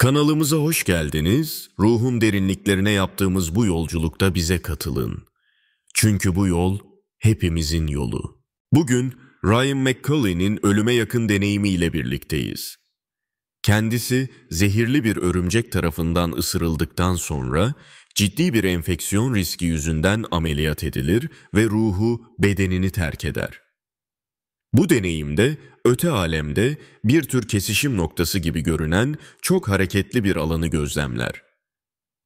Kanalımıza hoş geldiniz. Ruhun derinliklerine yaptığımız bu yolculukta bize katılın. Çünkü bu yol hepimizin yolu. Bugün Ryan McCauley'nin ölüme yakın deneyimiyle birlikteyiz. Kendisi zehirli bir örümcek tarafından ısırıldıktan sonra ciddi bir enfeksiyon riski yüzünden ameliyat edilir ve ruhu bedenini terk eder. Bu deneyimde öte alemde bir tür kesişim noktası gibi görünen çok hareketli bir alanı gözlemler.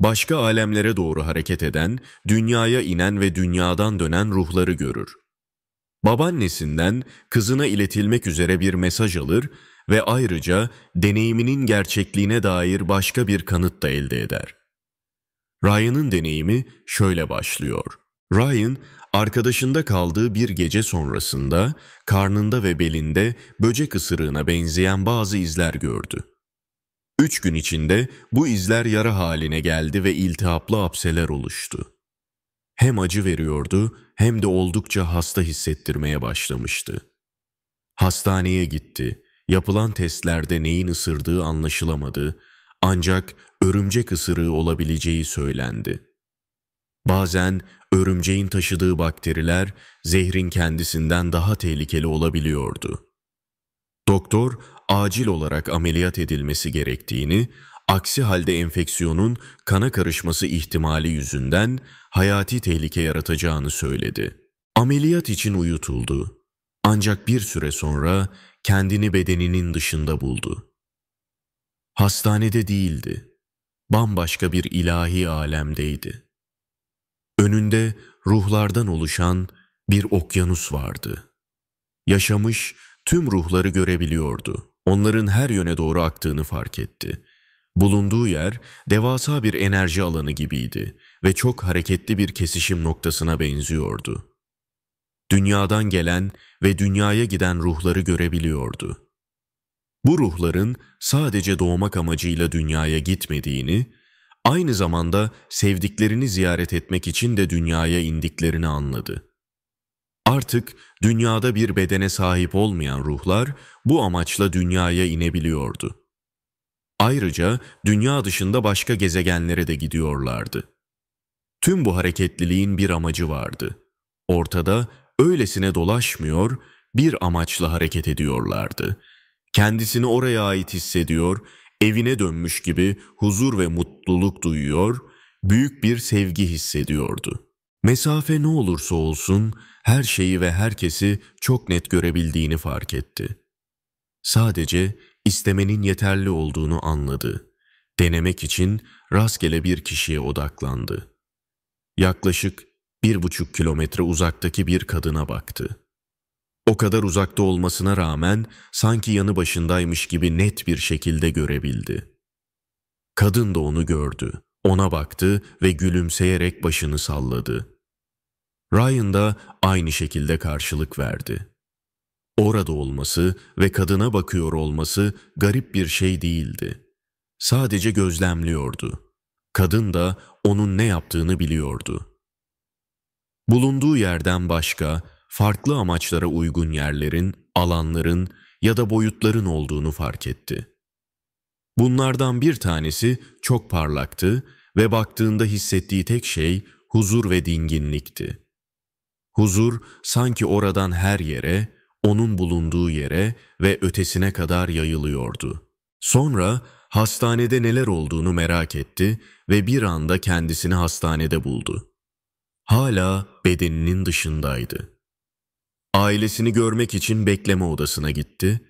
Başka alemlere doğru hareket eden, dünyaya inen ve dünyadan dönen ruhları görür. Babaannesinden kızına iletilmek üzere bir mesaj alır ve ayrıca deneyiminin gerçekliğine dair başka bir kanıt da elde eder. Ryan'ın deneyimi şöyle başlıyor. Ryan, arkadaşında kaldığı bir gece sonrasında karnında ve belinde böcek ısırığına benzeyen bazı izler gördü. 3 gün içinde bu izler yara haline geldi ve iltihaplı apseler oluştu. Hem acı veriyordu hem de oldukça hasta hissettirmeye başlamıştı. Hastaneye gitti. Yapılan testlerde neyin ısırdığı anlaşılamadı, ancak örümcek ısırığı olabileceği söylendi. Bazen örümceğin taşıdığı bakteriler zehrin kendisinden daha tehlikeli olabiliyordu. Doktor acil olarak ameliyat edilmesi gerektiğini, aksi halde enfeksiyonun kana karışması ihtimali yüzünden hayati tehlike yaratacağını söyledi. Ameliyat için uyutuldu. Ancak bir süre sonra kendini bedeninin dışında buldu. Hastanede değildi. Bambaşka bir ilahi alemdeydi. Önünde ruhlardan oluşan bir okyanus vardı. Yaşamış tüm ruhları görebiliyordu. Onların her yöne doğru aktığını fark etti. Bulunduğu yer devasa bir enerji alanı gibiydi ve çok hareketli bir kesişim noktasına benziyordu. Dünyadan gelen ve dünyaya giden ruhları görebiliyordu. Bu ruhların sadece doğmak amacıyla dünyaya gitmediğini, aynı zamanda sevdiklerini ziyaret etmek için de dünyaya indiklerini anladı. Artık dünyada bir bedene sahip olmayan ruhlar bu amaçla dünyaya inebiliyordu. Ayrıca dünya dışında başka gezegenlere de gidiyorlardı. Tüm bu hareketliliğin bir amacı vardı. Ortada öylesine dolaşmıyor, bir amaçla hareket ediyorlardı. Kendisini oraya ait hissediyor, evine dönmüş gibi huzur ve mutluluk duyuyor, büyük bir sevgi hissediyordu. Mesafe ne olursa olsun her şeyi ve herkesi çok net görebildiğini fark etti. Sadece istemenin yeterli olduğunu anladı. Denemek için rastgele bir kişiye odaklandı. Yaklaşık 1,5 kilometre uzaktaki bir kadına baktı. O kadar uzakta olmasına rağmen sanki yanı başındaymış gibi net bir şekilde görebildi. Kadın da onu gördü, ona baktı ve gülümseyerek başını salladı. Ryan da aynı şekilde karşılık verdi. Orada olması ve kadına bakıyor olması garip bir şey değildi. Sadece gözlemliyordu. Kadın da onun ne yaptığını biliyordu. Bulunduğu yerden başka, farklı amaçlara uygun yerlerin, alanların ya da boyutların olduğunu fark etti. Bunlardan bir tanesi çok parlaktı ve baktığında hissettiği tek şey huzur ve dinginlikti. Huzur sanki oradan her yere, onun bulunduğu yere ve ötesine kadar yayılıyordu. Sonra hastanede neler olduğunu merak etti ve bir anda kendisini hastanede buldu. Hala bedeninin dışındaydı. Ailesini görmek için bekleme odasına gitti.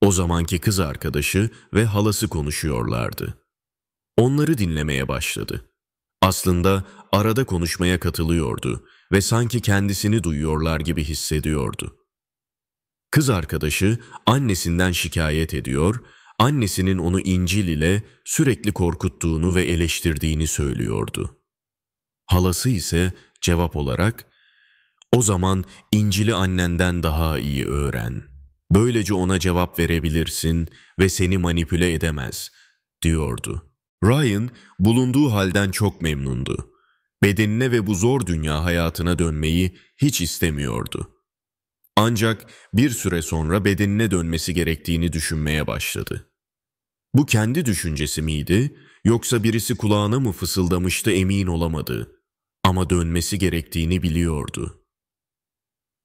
O zamanki kız arkadaşı ve halası konuşuyorlardı. Onları dinlemeye başladı. Aslında arada konuşmaya katılıyordu ve sanki kendisini duyuyorlar gibi hissediyordu. Kız arkadaşı annesinden şikayet ediyor, annesinin onu İncil ile sürekli korkuttuğunu ve eleştirdiğini söylüyordu. Halası ise cevap olarak, "O zaman İncil'i annenden daha iyi öğren. Böylece ona cevap verebilirsin ve seni manipüle edemez," diyordu. Ryan bulunduğu halden çok memnundu. Bedenine ve bu zor dünya hayatına dönmeyi hiç istemiyordu. Ancak bir süre sonra bedenine dönmesi gerektiğini düşünmeye başladı. Bu kendi düşüncesi miydi, yoksa birisi kulağına mı fısıldamıştı emin olamadı. Ama dönmesi gerektiğini biliyordu.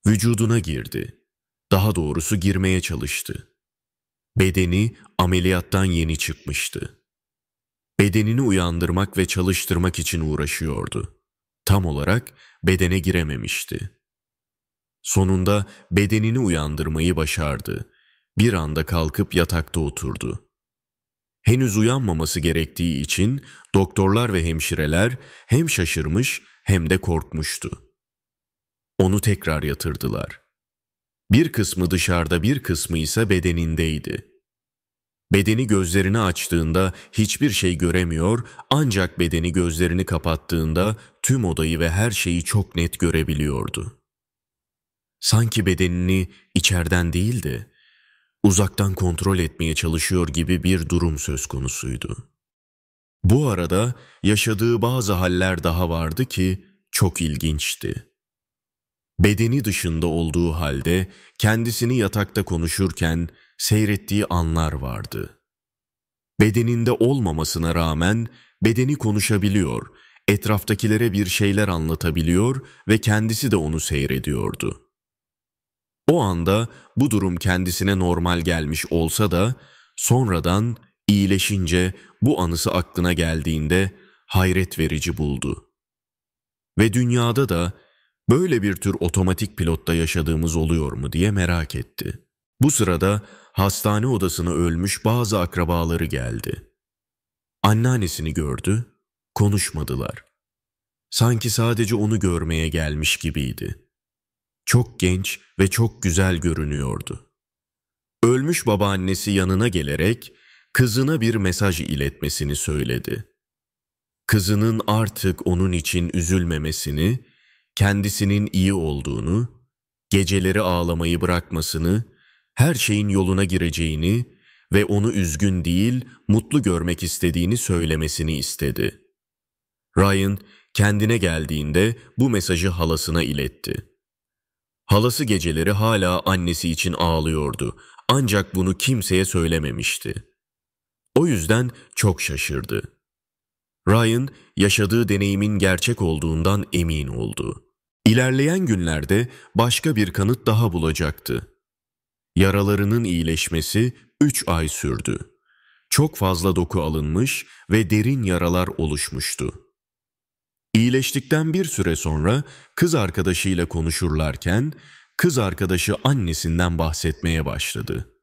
Vücuduna girdi. Daha doğrusu girmeye çalıştı. Bedeni ameliyattan yeni çıkmıştı. Bedenini uyandırmak ve çalıştırmak için uğraşıyordu. Tam olarak bedene girememişti. Sonunda bedenini uyandırmayı başardı. Bir anda kalkıp yatakta oturdu. Henüz uyanmaması gerektiği için doktorlar ve hemşireler hem şaşırmış hem de korkmuştu. Onu tekrar yatırdılar. Bir kısmı dışarıda, bir kısmı ise bedenindeydi. Bedeni gözlerini açtığında hiçbir şey göremiyor, ancak bedeni gözlerini kapattığında tüm odayı ve her şeyi çok net görebiliyordu. Sanki bedenini içeriden değil de uzaktan kontrol etmeye çalışıyor gibi bir durum söz konusuydu. Bu arada yaşadığı bazı haller daha vardı ki çok ilginçti. Bedeni dışında olduğu halde kendisini yatakta konuşurken seyrettiği anlar vardı. Bedeninde olmamasına rağmen bedeni konuşabiliyor, etraftakilere bir şeyler anlatabiliyor ve kendisi de onu seyrediyordu. O anda bu durum kendisine normal gelmiş olsa da sonradan iyileşince bu anısı aklına geldiğinde hayret verici buldu. Ve dünyada da böyle bir tür otomatik pilotta yaşadığımız oluyor mu diye merak etti. Bu sırada hastane odasına ölmüş bazı akrabaları geldi. Anneannesini gördü, konuşmadılar. Sanki sadece onu görmeye gelmiş gibiydi. Çok genç ve çok güzel görünüyordu. Ölmüş babaannesi yanına gelerek kızına bir mesaj iletmesini söyledi. Kızının artık onun için üzülmemesini, kendisinin iyi olduğunu, geceleri ağlamayı bırakmasını, her şeyin yoluna gireceğini ve onu üzgün değil, mutlu görmek istediğini söylemesini istedi. Ryan kendine geldiğinde bu mesajı halasına iletti. Halası geceleri hala annesi için ağlıyordu, ancak bunu kimseye söylememişti. O yüzden çok şaşırdı. Ryan yaşadığı deneyimin gerçek olduğundan emin oldu. İlerleyen günlerde başka bir kanıt daha bulacaktı. Yaralarının iyileşmesi 3 ay sürdü. Çok fazla doku alınmış ve derin yaralar oluşmuştu. İyileştikten bir süre sonra kız arkadaşıyla konuşurlarken kız arkadaşı annesinden bahsetmeye başladı.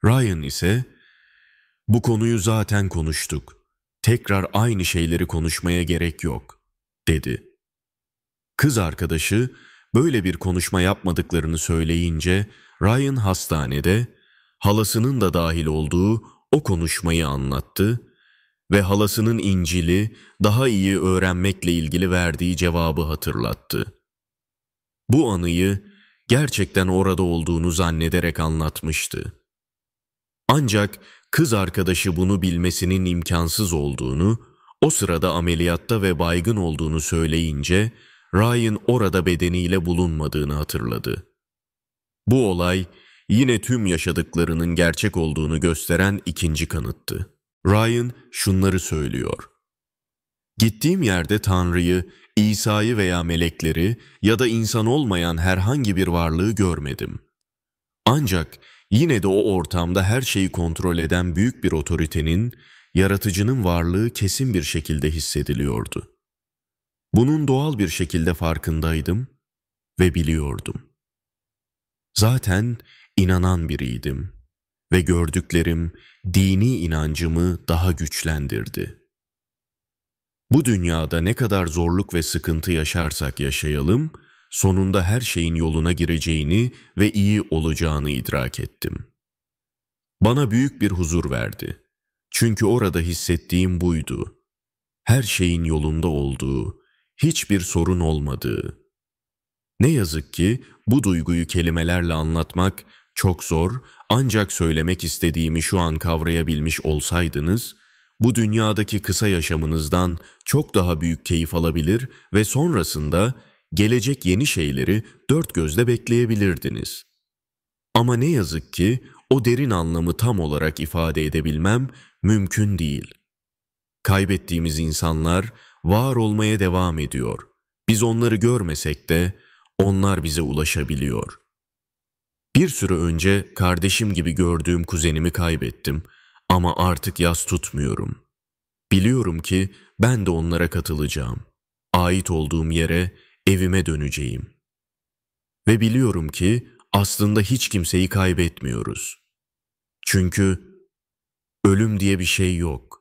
Ryan ise "Bu konuyu zaten konuştuk. Tekrar aynı şeyleri konuşmaya gerek yok," dedi. Kız arkadaşı böyle bir konuşma yapmadıklarını söyleyince Ryan hastanede halasının da dahil olduğu o konuşmayı anlattı ve halasının İncil'i daha iyi öğrenmekle ilgili verdiği cevabı hatırlattı. Bu anıyı gerçekten orada olduğunu zannederek anlatmıştı. Ancak kız arkadaşı bunu bilmesinin imkansız olduğunu, o sırada ameliyatta ve baygın olduğunu söyleyince Ryan orada bedeniyle bulunmadığını hatırladı. Bu olay yine tüm yaşadıklarının gerçek olduğunu gösteren ikinci kanıttı. Ryan şunları söylüyor: "Gittiğim yerde Tanrı'yı, İsa'yı veya melekleri ya da insan olmayan herhangi bir varlığı görmedim. Ancak yine de o ortamda her şeyi kontrol eden büyük bir otoritenin, yaratıcının varlığı kesin bir şekilde hissediliyordu. Bunun doğal bir şekilde farkındaydım ve biliyordum. Zaten inanan biriydim ve gördüklerim dini inancımı daha güçlendirdi. Bu dünyada ne kadar zorluk ve sıkıntı yaşarsak yaşayalım, sonunda her şeyin yoluna gireceğini ve iyi olacağını idrak ettim. Bana büyük bir huzur verdi. Çünkü orada hissettiğim buydu. Her şeyin yolunda olduğu, hiçbir sorun olmadığı. Ne yazık ki bu duyguyu kelimelerle anlatmak çok zor, ancak söylemek istediğimi şu an kavrayabilmiş olsaydınız, bu dünyadaki kısa yaşamınızdan çok daha büyük keyif alabilir ve sonrasında gelecek yeni şeyleri dört gözle bekleyebilirdiniz. Ama ne yazık ki o derin anlamı tam olarak ifade edebilmem mümkün değil. Kaybettiğimiz insanlar var olmaya devam ediyor. Biz onları görmesek de onlar bize ulaşabiliyor. Bir süre önce kardeşim gibi gördüğüm kuzenimi kaybettim ama artık yas tutmuyorum. Biliyorum ki ben de onlara katılacağım. Ait olduğum yere, evime döneceğim. Ve biliyorum ki aslında hiç kimseyi kaybetmiyoruz. Çünkü ölüm diye bir şey yok.